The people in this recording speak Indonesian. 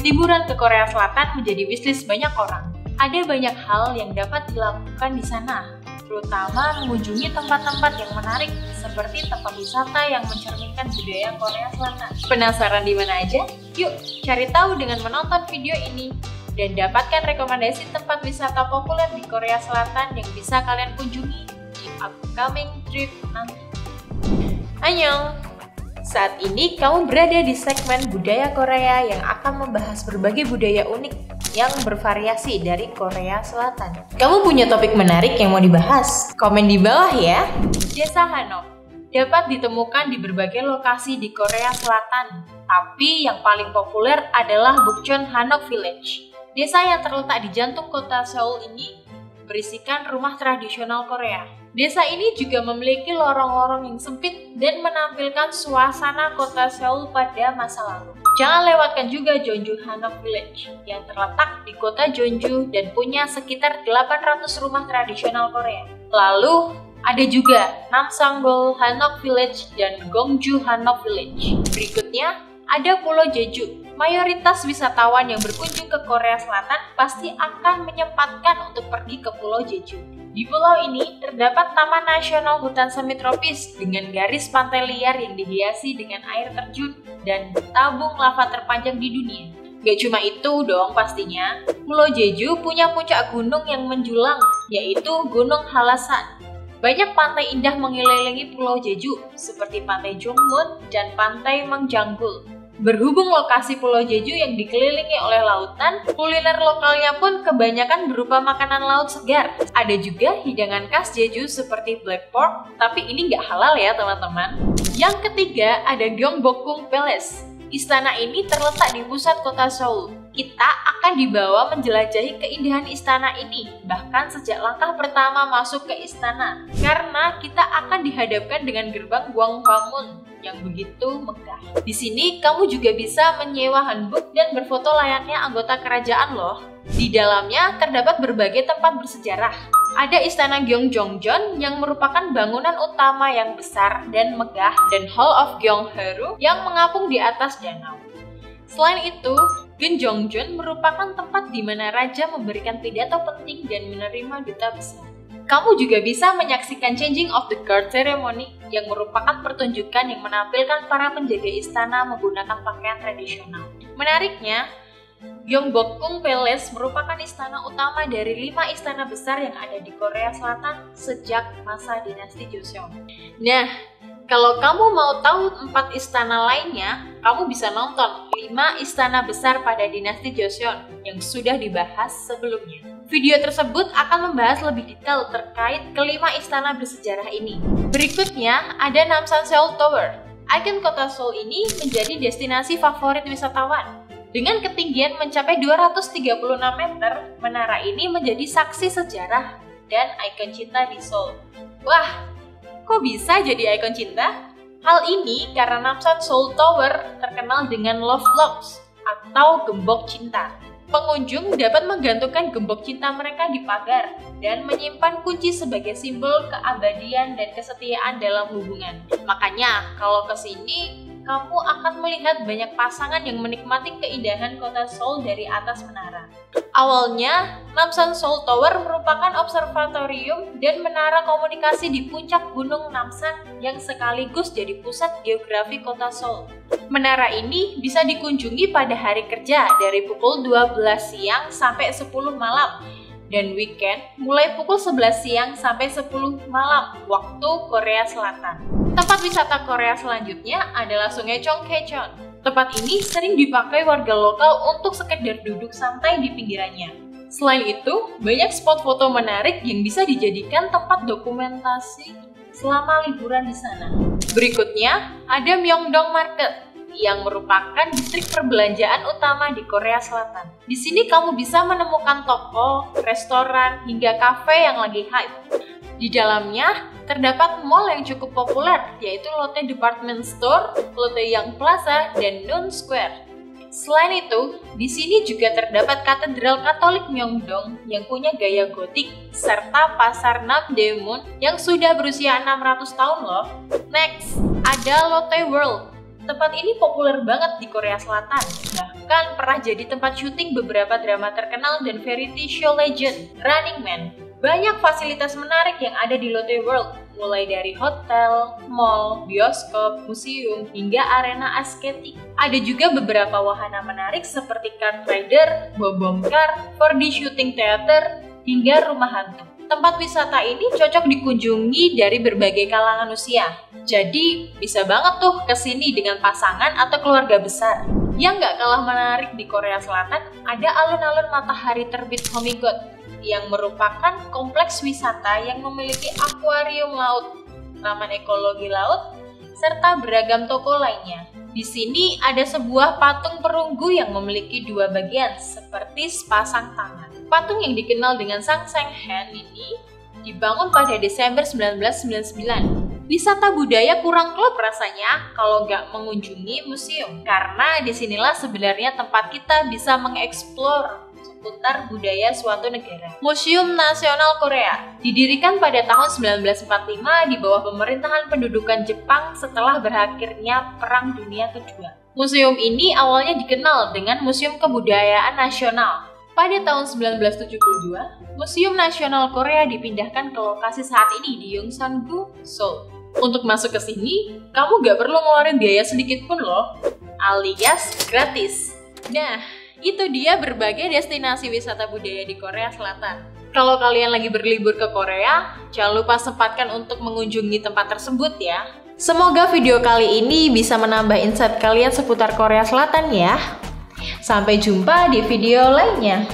Liburan ke Korea Selatan menjadi wishlist banyak orang. Ada banyak hal yang dapat dilakukan di sana, terutama mengunjungi tempat-tempat yang menarik seperti tempat wisata yang mencerminkan budaya Korea Selatan. Penasaran di mana aja? Yuk cari tahu dengan menonton video ini dan dapatkan rekomendasi tempat wisata populer di Korea Selatan yang bisa kalian kunjungi di upcoming trip nanti. Annyeong! Saat ini kamu berada di segmen budaya Korea yang akan membahas berbagai budaya unik yang bervariasi dari Korea Selatan. Kamu punya topik menarik yang mau dibahas? Komen di bawah ya! Desa Hanok dapat ditemukan di berbagai lokasi di Korea Selatan, tapi yang paling populer adalah Bukchon Hanok Village. Desa yang terletak di jantung kota Seoul ini berisikan rumah tradisional Korea. Desa ini juga memiliki lorong-lorong yang sempit dan menampilkan suasana kota Seoul pada masa lalu. Jangan lewatkan juga Jeonju Hanok Village yang terletak di kota Jeonju dan punya sekitar 800 rumah tradisional Korea. Lalu ada juga Namsanggol Hanok Village dan Gongju Hanok Village. Berikutnya ada Pulau Jeju. Mayoritas wisatawan yang berkunjung ke Korea Selatan pasti akan menyempatkan untuk pergi ke Pulau Jeju. Di pulau ini terdapat Taman Nasional Hutan Semi Tropis dengan garis pantai liar yang dihiasi dengan air terjun dan tabung lava terpanjang di dunia. Gak cuma itu dong pastinya, Pulau Jeju punya puncak gunung yang menjulang, yaitu Gunung Halasan. Banyak pantai indah mengelilingi Pulau Jeju, seperti Pantai Jongmun dan Pantai Mangjanggul. Berhubung lokasi Pulau Jeju yang dikelilingi oleh lautan, kuliner lokalnya pun kebanyakan berupa makanan laut segar. Ada juga hidangan khas Jeju seperti black pork, tapi ini nggak halal ya teman-teman. Yang ketiga ada Gyeongbokgung Palace. Istana ini terletak di pusat kota Seoul. Kita akan dibawa menjelajahi keindahan istana ini, bahkan sejak langkah pertama masuk ke istana, karena kita akan dihadapkan dengan gerbang Gwanghwamun yang begitu megah. Di sini kamu juga bisa menyewa hanbok dan berfoto layaknya anggota kerajaan loh. Di dalamnya terdapat berbagai tempat bersejarah. Ada Istana Gyeongjongjeon yang merupakan bangunan utama yang besar dan megah, dan Hall of Gyeongharu yang mengapung di atas danau. Selain itu, Gyeongjongjeon merupakan tempat di mana raja memberikan pidato penting dan menerima duta besar. Kamu juga bisa menyaksikan Changing of the Guard Ceremony yang merupakan pertunjukan yang menampilkan para penjaga istana menggunakan pakaian tradisional. Menariknya, Gyeongbokgung Palace merupakan istana utama dari 5 istana besar yang ada di Korea Selatan sejak masa dinasti Joseon. Nah, kalau kamu mau tahu 4 istana lainnya, kamu bisa nonton 5 istana besar pada dinasti Joseon yang sudah dibahas sebelumnya. Video tersebut akan membahas lebih detail terkait kelima istana bersejarah ini. Berikutnya ada Namsan Seoul Tower. Ikon kota Seoul ini menjadi destinasi favorit wisatawan. Dengan ketinggian mencapai 236 meter, menara ini menjadi saksi sejarah dan ikon cinta di Seoul. Wah, kok bisa jadi ikon cinta? Hal ini karena Namsan Seoul Tower terkenal dengan love locks atau gembok cinta. Pengunjung dapat menggantungkan gembok cinta mereka di pagar dan menyimpan kunci sebagai simbol keabadian dan kesetiaan dalam hubungan. Makanya, kalau ke sini, kamu akan melihat banyak pasangan yang menikmati keindahan kota Seoul dari atas menara. Awalnya, Namsan Seoul Tower merupakan observatorium dan menara komunikasi di puncak Gunung Namsan yang sekaligus jadi pusat geografi kota Seoul. Menara ini bisa dikunjungi pada hari kerja dari pukul 12 siang sampai 10 malam dan weekend mulai pukul 11 siang sampai 10 malam waktu Korea Selatan. Tempat wisata Korea selanjutnya adalah Sungai Cheonggyecheon. Tempat ini sering dipakai warga lokal untuk sekedar duduk santai di pinggirannya. Selain itu, banyak spot foto menarik yang bisa dijadikan tempat dokumentasi selama liburan di sana. Berikutnya, ada Myeongdong Market yang merupakan distrik perbelanjaan utama di Korea Selatan. Di sini kamu bisa menemukan toko, restoran, hingga kafe yang lagi hype. Di dalamnya terdapat mall yang cukup populer, yaitu Lotte Department Store, Lotte Young Plaza, dan Noon Square. Selain itu, di sini juga terdapat Katedral Katolik Myeongdong yang punya gaya gotik, serta Pasar Namdaemun yang sudah berusia 600 tahun loh. Next, ada Lotte World. Tempat ini populer banget di Korea Selatan, bahkan pernah jadi tempat syuting beberapa drama terkenal dan variety show legend, Running Man. Banyak fasilitas menarik yang ada di Lotte World, mulai dari hotel, mall, bioskop, museum, hingga arena asketik. Ada juga beberapa wahana menarik seperti kart rider, bom car, 4D shooting theater, hingga rumah hantu. Tempat wisata ini cocok dikunjungi dari berbagai kalangan usia. Jadi, bisa banget tuh kesini dengan pasangan atau keluarga besar. Yang nggak kalah menarik di Korea Selatan, ada alun-alun matahari terbit Homigot, yang merupakan kompleks wisata yang memiliki akuarium laut, taman ekologi laut, serta beragam toko lainnya. Di sini ada sebuah patung perunggu yang memiliki dua bagian, seperti sepasang tangan. Patung yang dikenal dengan Sang Seng Hen ini dibangun pada Desember 1999. Wisata budaya kurang klop rasanya kalau nggak mengunjungi museum, karena disinilah sebenarnya tempat kita bisa mengeksplor seputar budaya suatu negara. Museum Nasional Korea didirikan pada tahun 1945 di bawah pemerintahan pendudukan Jepang setelah berakhirnya Perang Dunia Kedua. Museum ini awalnya dikenal dengan Museum Kebudayaan Nasional. Pada tahun 1972, Museum Nasional Korea dipindahkan ke lokasi saat ini di Yongsan-gu, Seoul. Untuk masuk ke sini, kamu nggak perlu ngeluarin biaya sedikit pun loh, alias gratis. Nah, itu dia berbagai destinasi wisata budaya di Korea Selatan. Kalau kalian lagi berlibur ke Korea, jangan lupa sempatkan untuk mengunjungi tempat tersebut ya. Semoga video kali ini bisa menambah insight kalian seputar Korea Selatan ya. Sampai jumpa di video lainnya.